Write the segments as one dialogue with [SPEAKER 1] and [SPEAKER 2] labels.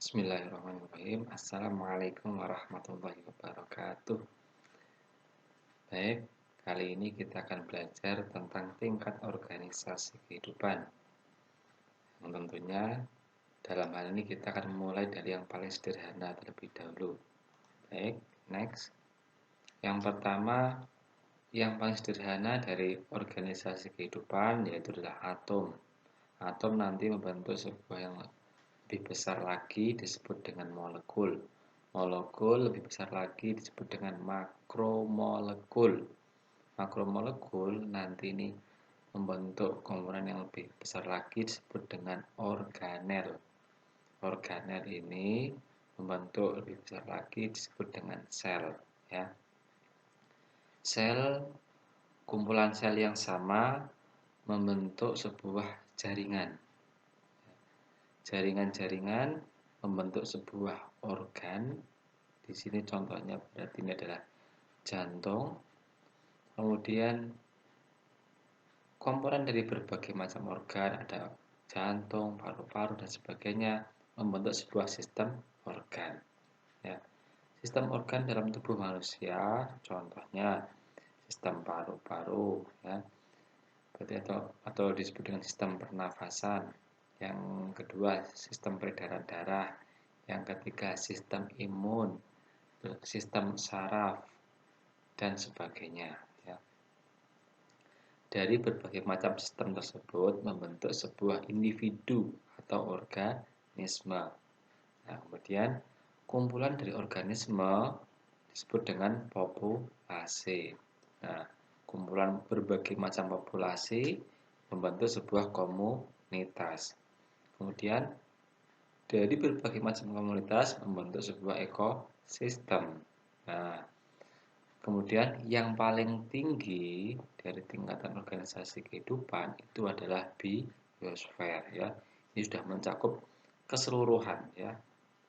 [SPEAKER 1] Bismillahirrahmanirrahim. Assalamualaikum warahmatullahi wabarakatuh. Baik, kali ini kita akan belajar tentang tingkat organisasi kehidupan. Yang tentunya dalam hal ini kita akan mulai dari yang paling sederhana terlebih dahulu. Baik, next. Yang pertama, yang paling sederhana dari organisasi kehidupan yaitu adalah atom. Atom nanti membentuk sebuah yang lebih besar lagi disebut dengan molekul. Molekul lebih besar lagi disebut dengan makromolekul. Makromolekul nanti ini membentuk komponen yang lebih besar lagi disebut dengan organel. Organel ini membentuk lebih besar lagi disebut dengan sel, ya. Sel, kumpulan sel yang sama membentuk sebuah jaringan. Jaringan-jaringan membentuk sebuah organ. Di sini contohnya berarti ini adalah jantung. Kemudian komponen dari berbagai macam organ, ada jantung, paru-paru dan sebagainya, membentuk sebuah sistem organ. Ya. Sistem organ dalam tubuh manusia, contohnya sistem paru-paru, ya. Berarti atau disebut dengan sistem pernafasan. Yang kedua, sistem peredaran darah. Yang ketiga, sistem imun, sistem saraf, dan sebagainya. Ya. Dari berbagai macam sistem tersebut membentuk sebuah individu atau organisme. Nah, kemudian kumpulan dari organisme disebut dengan populasi. Nah, kumpulan berbagai macam populasi membentuk sebuah komunitas. Kemudian dari berbagai macam komunitas membentuk sebuah ekosistem. Nah, kemudian yang paling tinggi dari tingkatan organisasi kehidupan itu adalah biosfer, ya. Ini sudah mencakup keseluruhan, ya,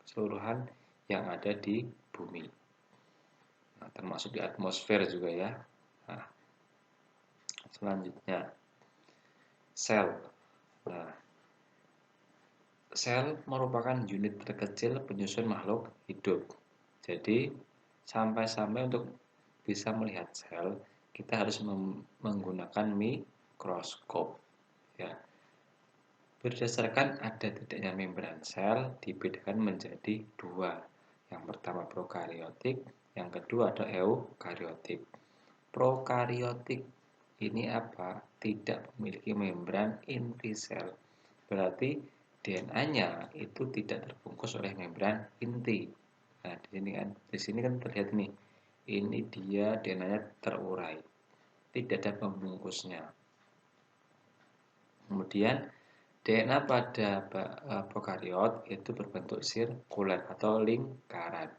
[SPEAKER 1] keseluruhan yang ada di bumi. Nah, termasuk di atmosfer juga, ya. Nah, selanjutnya sel. Nah, sel merupakan unit terkecil penyusun makhluk hidup. Jadi, sampai-sampai untuk bisa melihat sel, kita harus menggunakan mikroskop. Ya. Berdasarkan ada tidaknya membran sel, dibedakan menjadi dua. Yang pertama prokariotik, yang kedua ada eukariotik. Prokariotik ini apa? Tidak memiliki membran inti sel. Berarti DNA-nya itu tidak terbungkus oleh membran inti. Nah, di sini kan terlihat nih. Ini dia DNA-nya terurai. Tidak ada pembungkusnya. Kemudian DNA pada prokariot itu berbentuk sirkuler atau lingkaran.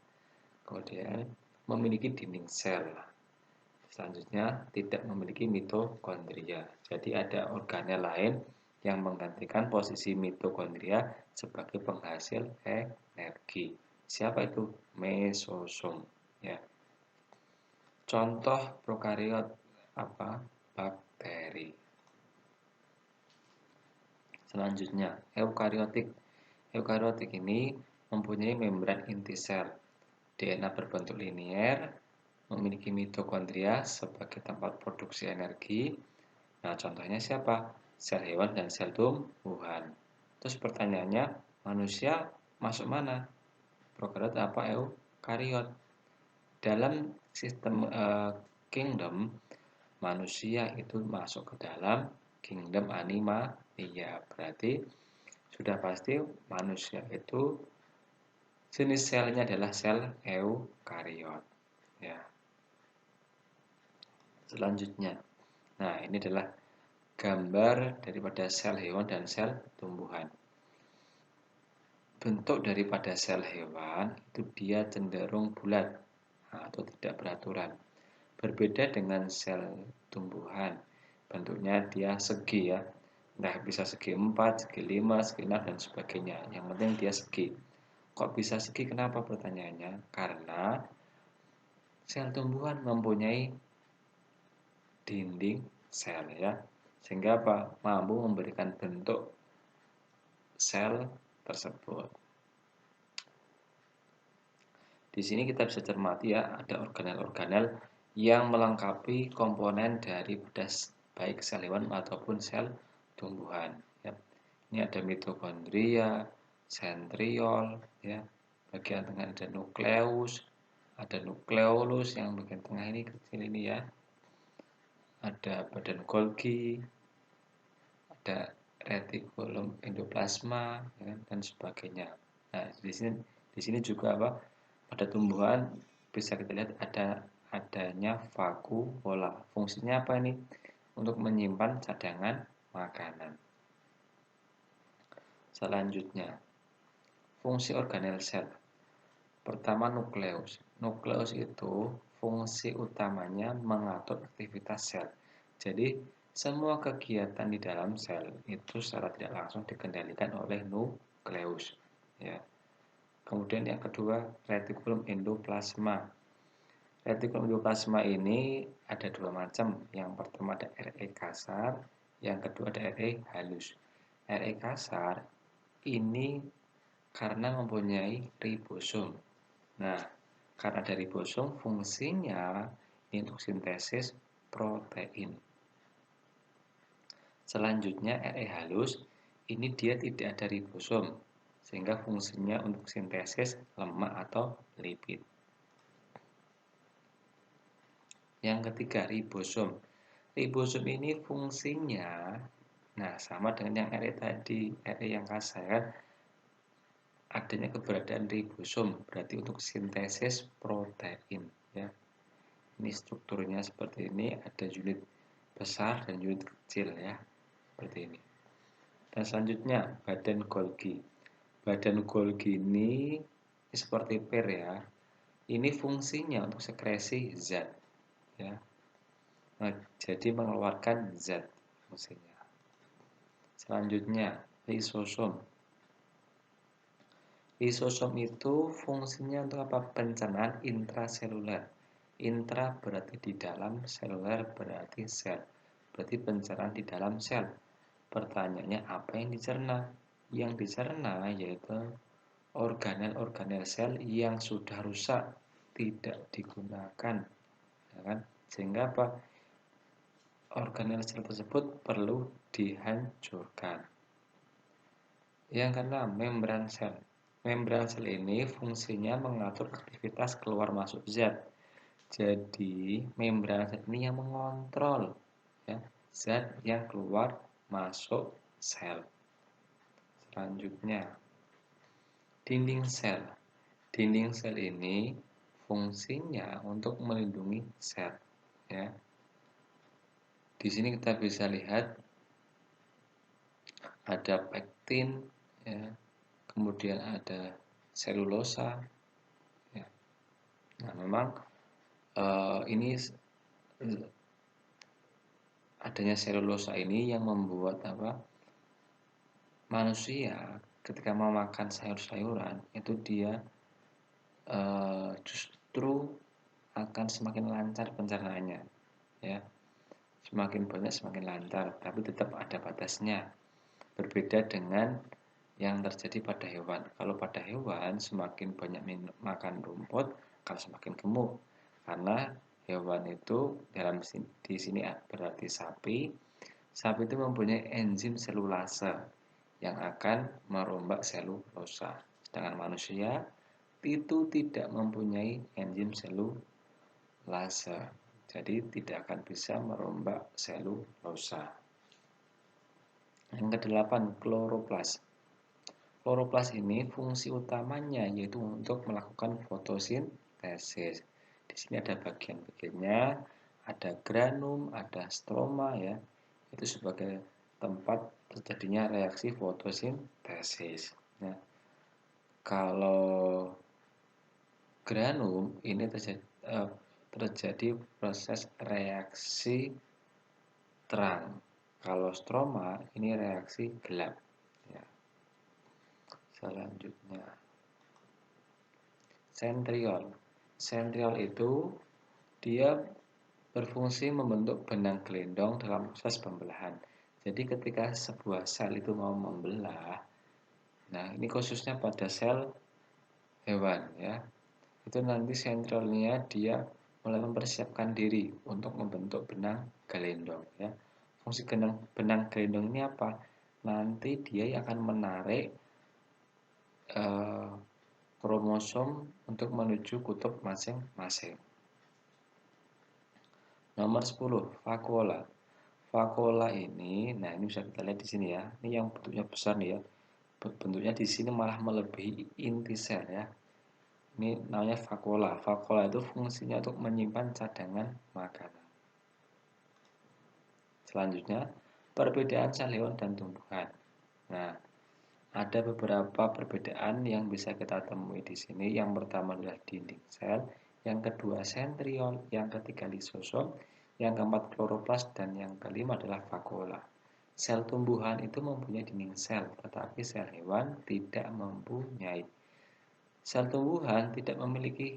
[SPEAKER 1] Kemudian memiliki dinding sel. Selanjutnya tidak memiliki mitokondria. Jadi ada organel lain yang menggantikan posisi mitokondria sebagai penghasil energi. Siapa itu? Mesosom, ya. Contoh prokariot apa? Bakteri. Selanjutnya, eukariotik. Eukariotik ini mempunyai membran inti sel. DNA berbentuk linier, memiliki mitokondria sebagai tempat produksi energi. Nah, contohnya siapa? Sel hewan dan sel tumbuhan. Terus pertanyaannya, manusia masuk mana? Prokariot apa eukariot? Dalam sistem kingdom, manusia itu masuk ke dalam kingdom animalia. Berarti sudah pasti manusia itu jenis selnya adalah sel eukariot, ya. Selanjutnya, nah ini adalah gambar daripada sel hewan dan sel tumbuhan. Bentuk daripada sel hewan itu dia cenderung bulat atau tidak beraturan. Berbeda dengan sel tumbuhan, bentuknya dia segi, ya. Nah, bisa segi 4, segi 5, segi 6 dan sebagainya. Yang penting dia segi. Kok bisa segi? Kenapa pertanyaannya? Karena sel tumbuhan mempunyai dinding sel, ya. Sehingga apa? Mampu memberikan bentuk sel tersebut. Di sini kita bisa cermati ya, ada organel-organel yang melengkapi komponen dari bedah baik sel hewan ataupun sel tumbuhan. Ya. Ini ada mitokondria, sentriol, ya. Bagian tengah ada nukleus, ada nukleolus yang bagian tengah ini kecil ini ya. Ada badan Golgi, ada retikulum endoplasma, ya, dan sebagainya. Nah, di sini juga apa? Pada tumbuhan bisa kita lihat adanya vakuola. Fungsinya apa ini? Untuk menyimpan cadangan makanan. Selanjutnya, fungsi organel sel. Pertama, nukleus. Nukleus itu fungsi utamanya mengatur aktivitas sel. Jadi, semua kegiatan di dalam sel itu secara tidak langsung dikendalikan oleh nukleus. Ya. Kemudian yang kedua, retikulum endoplasma. Retikulum endoplasma ini ada dua macam. Yang pertama ada RE kasar, yang kedua ada RE halus. RE kasar ini karena mempunyai ribosom. Nah, karena dari ribosom fungsinya untuk sintesis protein. Selanjutnya RE halus, ini dia tidak ada ribosom, sehingga fungsinya untuk sintesis lemak atau lipid. Yang ketiga, ribosom. Ribosom ini fungsinya, nah sama dengan yang RE tadi, RE yang kasar, adanya keberadaan ribosom, berarti untuk sintesis protein. Ya. Ini strukturnya seperti ini, ada unit besar dan unit kecil ya, seperti ini. Dan selanjutnya badan Golgi. Badan Golgi ini seperti pir ya. Ini fungsinya untuk sekresi zat ya. Nah, jadi mengeluarkan zat fungsinya. Selanjutnya lisosom. Lisosom itu fungsinya untuk apa? Pencernaan intraseluler. Intra berarti di dalam, seluler berarti sel. Berarti pencernaan di dalam sel. Pertanyaannya apa yang dicerna? Yang dicerna yaitu organel-organel sel yang sudah rusak, tidak digunakan, ya kan? Sehingga apa? Organel sel tersebut perlu dihancurkan. Yang keenam, membran sel. Membran sel ini fungsinya mengatur aktivitas keluar masuk zat. Jadi, membran sel ini yang mengontrol ya, zat yang keluar masuk sel. Selanjutnya, dinding sel. Dinding sel ini fungsinya untuk melindungi sel. Ya. Di sini kita bisa lihat ada pektin, ya, kemudian ada selulosa. Ya. Nah, memang ini adanya selulosa ini yang membuat apa? Manusia ketika mau makan sayur-sayuran itu dia justru akan semakin lancar pencernaannya, ya. Semakin banyak semakin lancar, tapi tetap ada batasnya. Berbeda dengan yang terjadi pada hewan. Kalau pada hewan semakin banyak makan rumput, akan semakin gemuk. Karena hewan itu di sini berarti sapi. Sapi itu mempunyai enzim selulase yang akan merombak selulosa. Sedangkan manusia itu tidak mempunyai enzim selulase. Jadi tidak akan bisa merombak selulosa. Yang kedelapan, kloroplas. Kloroplas ini fungsi utamanya yaitu untuk melakukan fotosintesis. Di sini ada bagian-bagiannya, ada granum, ada stroma ya. Itu sebagai tempat terjadinya reaksi fotosintesis. Nah, kalau granum ini terjadi proses reaksi terang. Kalau stroma ini reaksi gelap. Ya. Selanjutnya, sentriol. Sentriol itu dia berfungsi membentuk benang gelendong dalam proses pembelahan. Jadi ketika sebuah sel itu mau membelah, nah ini khususnya pada sel hewan ya. itu nanti sentriolnya dia mulai mempersiapkan diri untuk membentuk benang gelendong ya. Fungsi benang gelendong ini apa? Nanti dia akan menarik eh, kromosom untuk menuju kutub masing-masing. Nomor 10, vakuola. Vakuola ini, nah ini bisa kita lihat di sini ya. Ini yang bentuknya besar nih ya. Bentuknya di sini malah melebihi inti sel ya. Ini namanya vakuola. Vakuola itu fungsinya untuk menyimpan cadangan makanan. Selanjutnya, perbedaan sel hewan dan tumbuhan. Nah, ada beberapa perbedaan yang bisa kita temui di sini. Yang pertama adalah dinding sel, yang kedua sentriol, yang ketiga lisosom, yang keempat kloroplas, dan yang kelima adalah vakuola. Sel tumbuhan itu mempunyai dinding sel, tetapi sel hewan tidak mempunyai. Sel tumbuhan tidak memiliki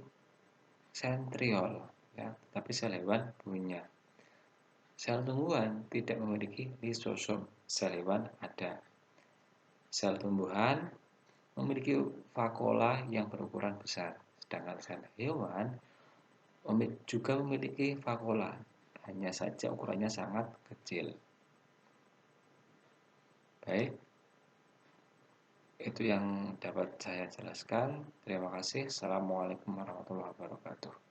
[SPEAKER 1] sentriol, ya, tetapi sel hewan punya. Sel tumbuhan tidak memiliki lisosom, sel hewan ada. Sel tumbuhan memiliki vakuola yang berukuran besar, sedangkan sel hewan juga memiliki vakuola, hanya saja ukurannya sangat kecil. Baik, itu yang dapat saya jelaskan. Terima kasih. Assalamualaikum warahmatullahi wabarakatuh.